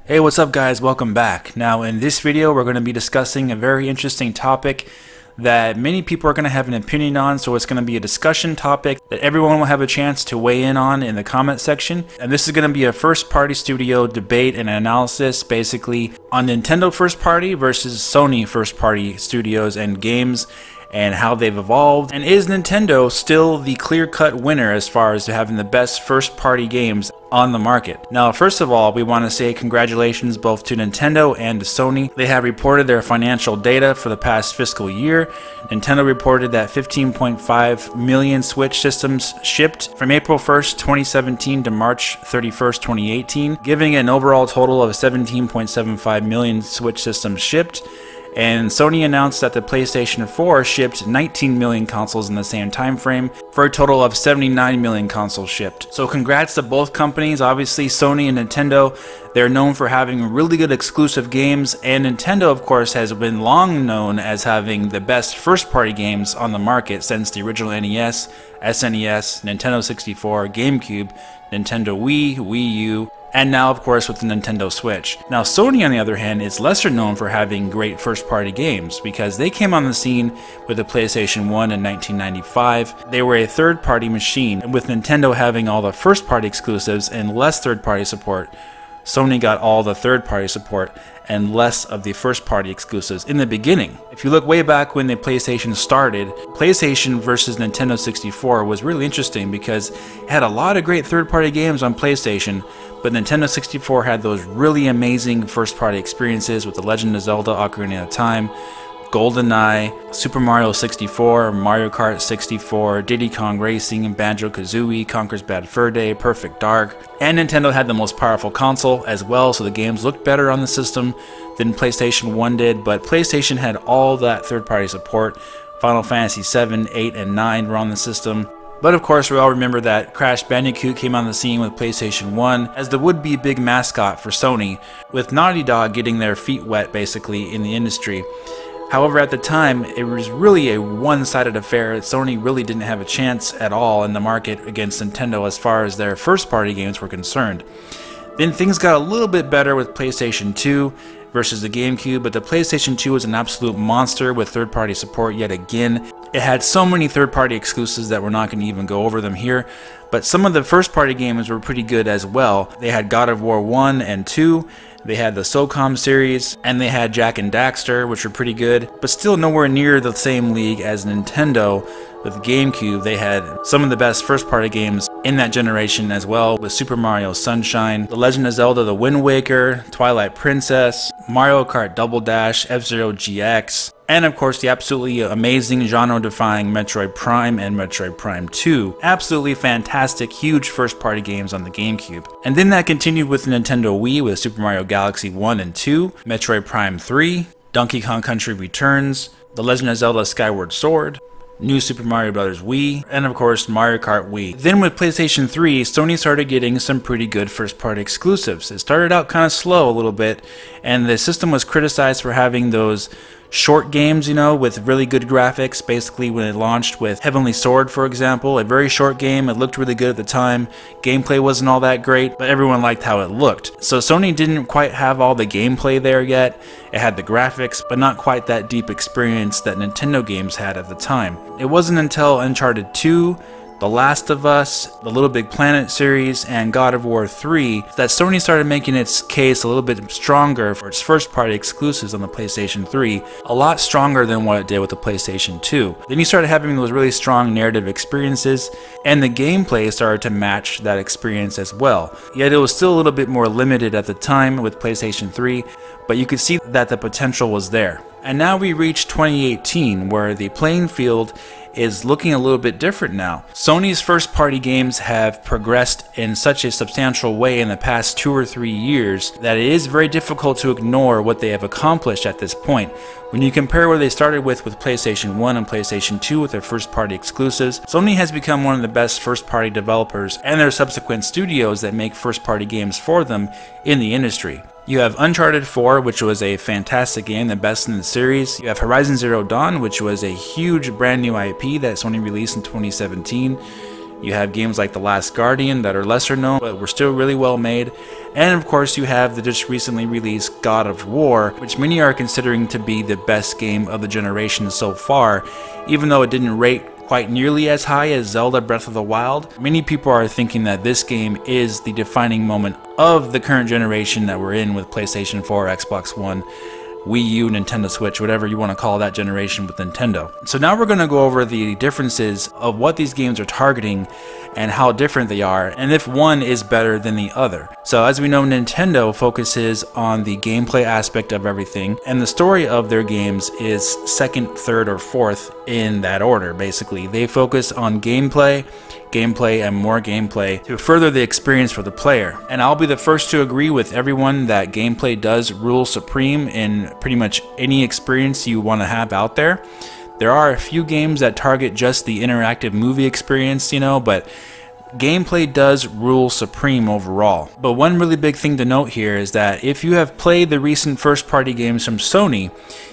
Hey, what's up guys? Welcome back. Now in this video we're going to be discussing a very interesting topic that many people are going to have an opinion on, so it's going to be a discussion topic that everyone will have a chance to weigh in on in the comment section. And this is going to be a first party studio debate and analysis basically on Nintendo first party versus Sony first party studios and games, and how they've evolved, and is Nintendo still the clear-cut winner as far as having the best first-party games on the market. Now first of all, we want to say congratulations both to Nintendo and to Sony. They have reported their financial data for the past fiscal year. Nintendo reported that 15.5 million Switch systems shipped from April 1st, 2017 to March 31st, 2018, giving an overall total of 17.75 million Switch systems shipped. And Sony announced that the PlayStation 4 shipped 19 million consoles in the same time frame, for a total of 79 million consoles shipped. So congrats to both companies. Obviously Sony and Nintendo, they're known for having really good exclusive games, and Nintendo of course has been long known as having the best first party games on the market since the original NES, SNES, Nintendo 64, Gamecube, Nintendo Wii, Wii U, and now of course with the Nintendo Switch. Now Sony on the other hand is lesser known for having great first party games because they came on the scene with the PlayStation 1 in 1995. They were a third party machine, and with Nintendo having all the first party exclusives and less third party support, Sony got all the third party support and less of the first party exclusives in the beginning. If you look way back when the PlayStation started, PlayStation versus Nintendo 64 was really interesting because it had a lot of great third party games on PlayStation, but Nintendo 64 had those really amazing first party experiences with The Legend of Zelda: Ocarina of Time, GoldenEye, Super Mario 64, Mario Kart 64, Diddy Kong Racing, Banjo-Kazooie, Conker's Bad Fur Day, Perfect Dark, and Nintendo had the most powerful console as well, so the games looked better on the system than PlayStation 1 did, but PlayStation had all that third-party support. Final Fantasy 7, 8, and 9 were on the system. But of course we all remember that Crash Bandicoot came on the scene with PlayStation 1 as the would-be big mascot for Sony, with Naughty Dog getting their feet wet basically in the industry. However, at the time, it was really a one-sided affair. Sony really didn't have a chance at all in the market against Nintendo as far as their first-party games were concerned. Then things got a little bit better with PlayStation 2 versus the Gamecube, but the PlayStation 2 was an absolute monster with third-party support yet again. It had so many third-party exclusives that we're not going to even go over them here, but some of the first-party games were pretty good as well. They had God of War 1 and 2, they had the SOCOM series, and they had Jak and Daxter, which were pretty good, but still nowhere near the same league as Nintendo. With GameCube, they had some of the best first-party games in that generation as well, with Super Mario Sunshine, The Legend of Zelda: The Wind Waker, Twilight Princess, Mario Kart Double Dash, F-Zero GX, and of course the absolutely amazing genre-defying Metroid Prime and Metroid Prime 2. Absolutely fantastic, huge first-party games on the GameCube. And then that continued with Nintendo Wii with Super Mario Galaxy 1 and 2, Metroid Prime 3, Donkey Kong Country Returns, The Legend of Zelda: Skyward Sword, New Super Mario Bros. Wii, and of course Mario Kart Wii. Then with PlayStation 3, Sony started getting some pretty good first-party exclusives. It started out kind of slow a little bit, and the system was criticized for having those short games, you know, with really good graphics. Basically when it launched with Heavenly Sword, for example, a very short game, it looked really good at the time. Gameplay wasn't all that great, but everyone liked how it looked. So Sony didn't quite have all the gameplay there yet. It had the graphics, but not quite that deep experience that Nintendo games had at the time. It wasn't until Uncharted 2, The Last of Us, the Little Big Planet series, and God of War 3 that Sony started making its case a little bit stronger for its first-party exclusives on the PlayStation 3, a lot stronger than what it did with the PlayStation 2. Then you started having those really strong narrative experiences, and the gameplay started to match that experience as well. Yet it was still a little bit more limited at the time with PlayStation 3, but you could see that the potential was there. And now we reach 2018, where the playing field is looking a little bit different now. Sony's first-party games have progressed in such a substantial way in the past 2 or 3 years that it is very difficult to ignore what they have accomplished at this point. When you compare where they started with PlayStation 1 and PlayStation 2 with their first-party exclusives, Sony has become one of the best first-party developers and their subsequent studios that make first-party games for them in the industry. You have Uncharted 4, which was a fantastic game, the best in the series. You have Horizon Zero Dawn, which was a huge brand new IP that Sony released in 2017. You have games like The Last Guardian that are lesser known, but were still really well made. And of course you have the just recently released God of War, which many are considering to be the best game of the generation so far, even though it didn't rate quite nearly as high as Zelda Breath of the Wild. Many people are thinking that this game is the defining moment of the current generation that we're in with PlayStation 4, Xbox One, Wii U, Nintendo Switch, whatever you want to call that generation with Nintendo. So now we're going to go over the differences of what these games are targeting and how different they are, and if one is better than the other. So as we know, Nintendo focuses on the gameplay aspect of everything, and the story of their games is second, third, or fourth in that order, basically. They focus on gameplay, and more gameplay to further the experience for the player. And I'll be the first to agree with everyone that gameplay does rule supreme in pretty much any experience you want to have out there. There are a few games that target just the interactive movie experience, you know, but gameplay does rule supreme overall. But one really big thing to note here is that if you have played the recent first-party games from Sony,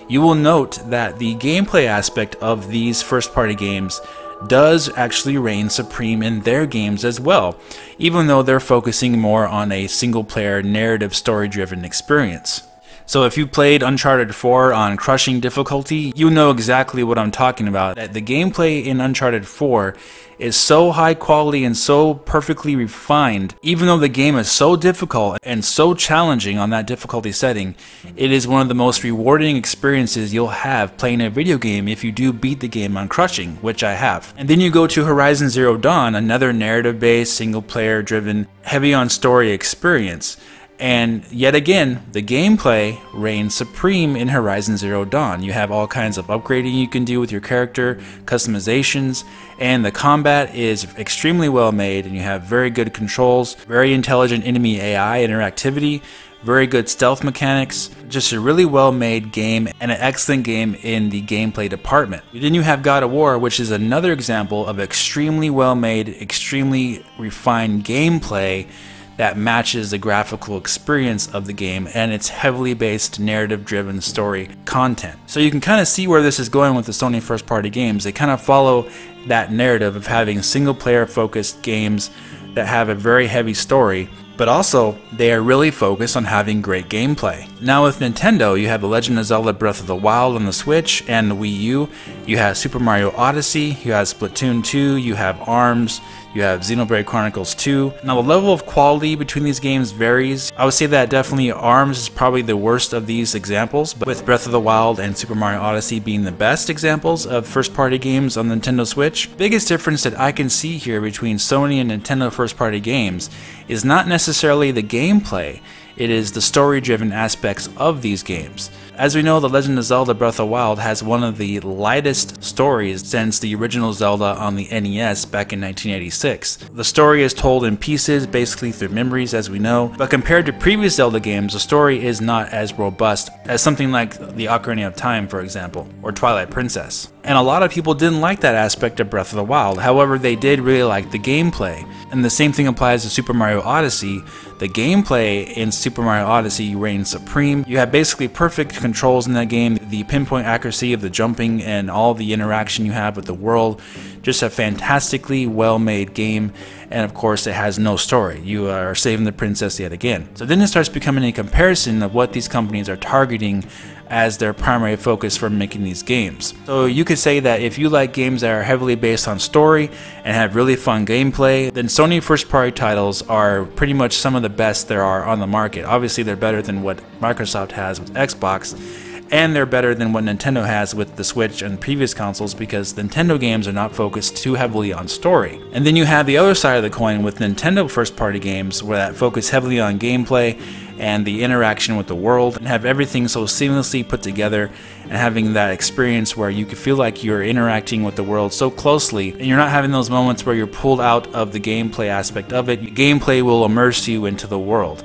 you will note that the gameplay aspect of these first-party games does actually reign supreme in their games as well, even though they're focusing more on a single-player narrative story-driven experience. So if you played Uncharted 4 on crushing difficulty, you know exactly what I'm talking about. That the gameplay in Uncharted 4 is so high quality and so perfectly refined, even though the game is so difficult and so challenging on that difficulty setting, it is one of the most rewarding experiences you'll have playing a video game if you do beat the game on crushing, which I have. And then you go to Horizon Zero Dawn, another narrative-based, single-player driven, heavy on story experience. And yet again, the gameplay reigns supreme in Horizon Zero Dawn. You have all kinds of upgrading you can do with your character, customizations, and the combat is extremely well made, and you have very good controls, very intelligent enemy AI interactivity, very good stealth mechanics, just a really well made game and an excellent game in the gameplay department. Then you have God of War, which is another example of extremely well made, extremely refined gameplay that matches the graphical experience of the game and its heavily based narrative-driven story content. So you can kind of see where this is going with the Sony first-party games. They kind of follow that narrative of having single-player focused games that have a very heavy story, but also they are really focused on having great gameplay. Now with Nintendo, you have The Legend of Zelda Breath of the Wild on the Switch and the Wii U, you have Super Mario Odyssey, you have Splatoon 2, you have ARMS, you have Xenoblade Chronicles 2. Now the level of quality between these games varies. I would say that definitely ARMS is probably the worst of these examples, but with Breath of the Wild and Super Mario Odyssey being the best examples of first-party games on the Nintendo Switch. The biggest difference that I can see here between Sony and Nintendo first-party games is not necessarily the gameplay, it is the story-driven aspects of these games. As we know, The Legend of Zelda Breath of the Wild has one of the lightest stories since the original Zelda on the NES back in 1986. The story is told in pieces, basically through memories as we know, but compared to previous Zelda games, the story is not as robust as something like the Ocarina of Time, for example, or Twilight Princess. And a lot of people didn't like that aspect of Breath of the Wild, however they did really like the gameplay. And the same thing applies to Super Mario Odyssey. The gameplay in Super Mario Odyssey reigns supreme. You have basically perfect controls in that game, the pinpoint accuracy of the jumping and all the interaction you have with the world. Just a fantastically well-made game, and of course it has no story. You are saving the princess yet again. So then it starts becoming a comparison of what these companies are targeting as their primary focus for making these games. So you could say that if you like games that are heavily based on story and have really fun gameplay, then Sony first-party titles are pretty much some of the best there are on the market. Obviously they're better than what Microsoft has with Xbox, and they're better than what Nintendo has with the Switch and previous consoles, because Nintendo games are not focused too heavily on story. And then you have the other side of the coin with Nintendo first-party games, where that focus heavily on gameplay and the interaction with the world, and have everything so seamlessly put together, and having that experience where you can feel like you're interacting with the world so closely, and you're not having those moments where you're pulled out of the gameplay aspect of it. Gameplay will immerse you into the world.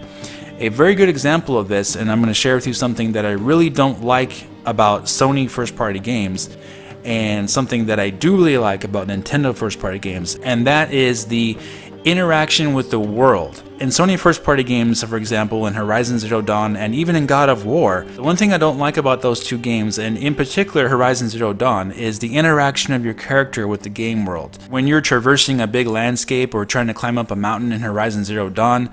A very good example of this, and I'm going to share with you something that I really don't like about Sony first-party games, and something that I do really like about Nintendo first-party games, and that is the interaction with the world. In Sony first-party games, for example, in Horizon Zero Dawn and even in God of War, the one thing I don't like about those two games, and in particular Horizon Zero Dawn, is the interaction of your character with the game world. When you're traversing a big landscape or trying to climb up a mountain in Horizon Zero Dawn,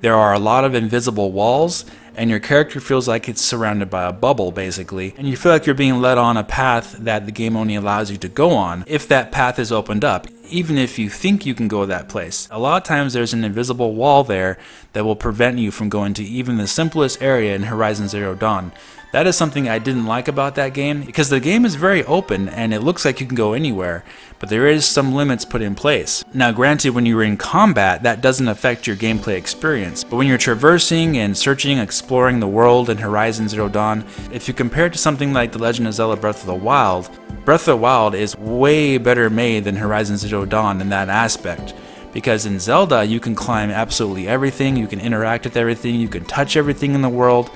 There are a lot of invisible walls, and your character feels like it's surrounded by a bubble, basically. And you feel like you're being led on a path that the game only allows you to go on if that path is opened up, even if you think you can go that place. A lot of times there's an invisible wall there that will prevent you from going to even the simplest area in Horizon Zero Dawn. That is something I didn't like about that game, because the game is very open and it looks like you can go anywhere, but there is some limits put in place. Now granted, when you're in combat, that doesn't affect your gameplay experience, but when you're traversing and searching, exploring the world in Horizon Zero Dawn, if you compare it to something like The Legend of Zelda Breath of the Wild, Breath of the Wild is way better made than Horizon Zero Dawn in that aspect. Because in Zelda, you can climb absolutely everything, you can interact with everything, you can touch everything in the world.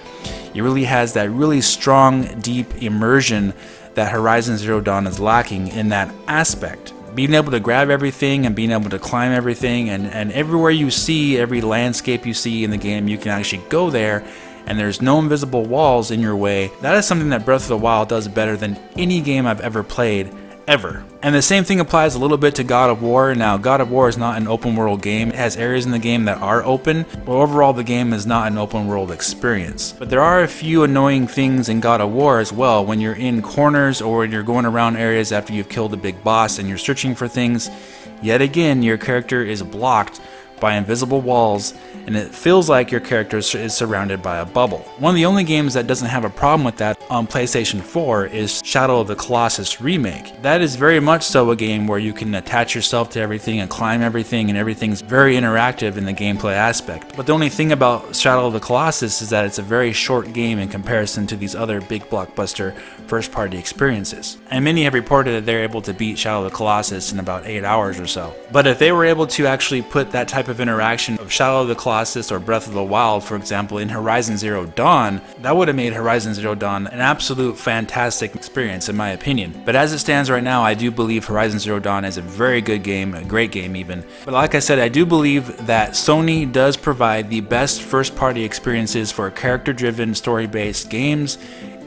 It really has that really strong, deep immersion that Horizon Zero Dawn is lacking in that aspect. Being able to grab everything and being able to climb everything, and everywhere you see, every landscape you see in the game, you can actually go there, and there's no invisible walls in your way. That is something that Breath of the Wild does better than any game I've ever played, ever. And the same thing applies a little bit to God of War. Now, God of War is not an open world game. It has areas in the game that are open, but overall the game is not an open world experience. But there are a few annoying things in God of War as well. When you're in corners or when you're going around areas after you've killed a big boss and you're searching for things, yet again your character is blocked by invisible walls, and it feels like your character is surrounded by a bubble. One of the only games that doesn't have a problem with that on PlayStation 4 is Shadow of the Colossus Remake. That is very much so a game where you can attach yourself to everything and climb everything, and everything's very interactive in the gameplay aspect. But the only thing about Shadow of the Colossus is that it's a very short game in comparison to these other big blockbuster first-party experiences. And many have reported that they're able to beat Shadow of the Colossus in about 8 hours or so. But if they were able to actually put that type of interaction of Shadow of the Colossus or Breath of the Wild, for example, in Horizon Zero Dawn, that would have made Horizon Zero Dawn an absolute fantastic experience in my opinion. But as it stands right now, I do believe Horizon Zero Dawn is a very good game, a great game even. But like I said, I do believe that Sony does provide the best first-party experiences for character-driven, story-based games.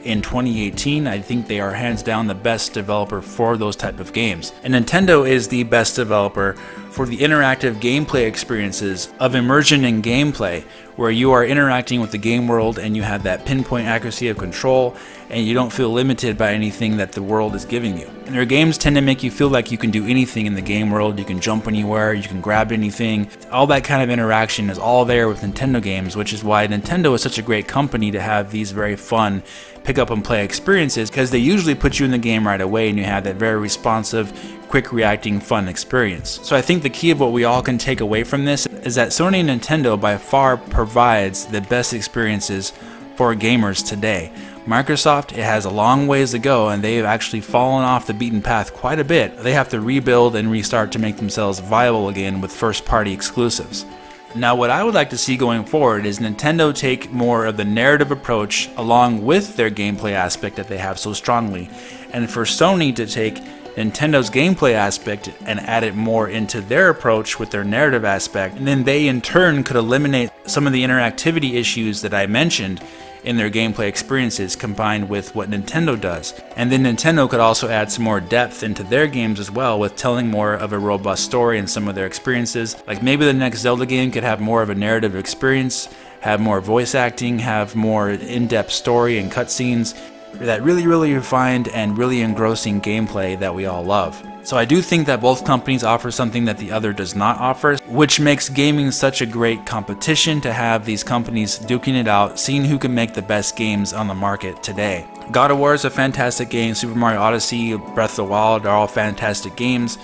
In 2018, I think they are hands down the best developer for those type of games. And Nintendo is the best developer for the interactive gameplay experiences of immersion in gameplay, where you are interacting with the game world and you have that pinpoint accuracy of control and you don't feel limited by anything that the world is giving you. And their games tend to make you feel like you can do anything in the game world. You can jump anywhere, you can grab anything. All that kind of interaction is all there with Nintendo games, which is why Nintendo is such a great company to have these very fun pick up and play experiences, because they usually put you in the game right away and you have that very responsive, quick reacting, fun experience. So I think the key of what we all can take away from this is that Sony and Nintendo by far provides the best experiences for gamers today. Microsoft, it has a long ways to go, and they've actually fallen off the beaten path quite a bit. They have to rebuild and restart to make themselves viable again with first-party exclusives. Now, what I would like to see going forward is Nintendo take more of the narrative approach along with their gameplay aspect that they have so strongly, and for Sony to take Nintendo's gameplay aspect and add it more into their approach with their narrative aspect, and then they in turn could eliminate some of the interactivity issues that I mentioned in their gameplay experiences combined with what Nintendo does. And then Nintendo could also add some more depth into their games as well, with telling more of a robust story in some of their experiences. Like maybe the next Zelda game could have more of a narrative experience, have more voice acting, have more in-depth story and cutscenes, that really refined and really engrossing gameplay that we all love. So I do think that both companies offer something that the other does not offer, which makes gaming such a great competition to have these companies duking it out, seeing who can make the best games on the market today. God of War is a fantastic game, Super Mario Odyssey, Breath of the Wild are all fantastic games.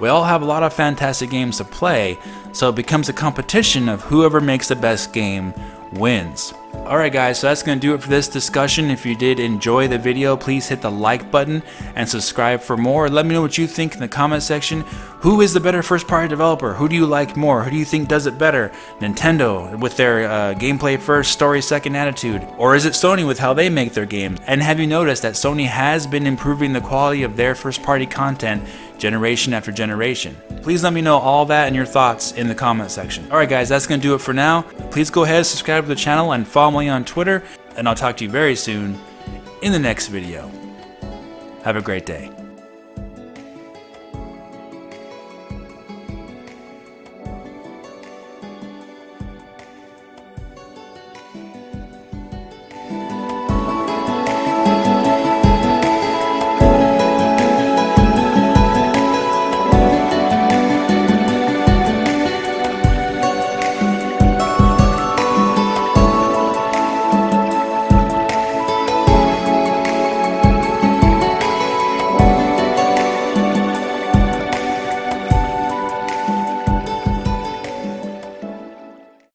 We all have a lot of fantastic games to play, so it becomes a competition of whoever makes the best game wins. Alright guys, so that's going to do it for this discussion. If you did enjoy the video, please hit the like button and subscribe for more. Let me know what you think in the comment section. Who is the better first party developer? Who do you like more? Who do you think does it better? Nintendo with their gameplay first, story second attitude? Or is it Sony with how they make their games? And have you noticed that Sony has been improving the quality of their first party content generation after generation? Please let me know all that and your thoughts in the comment section. Alright guys, that's going to do it for now. Please go ahead, subscribe to the channel, and follow me on Twitter, and I'll talk to you very soon in the next video. Have a great day.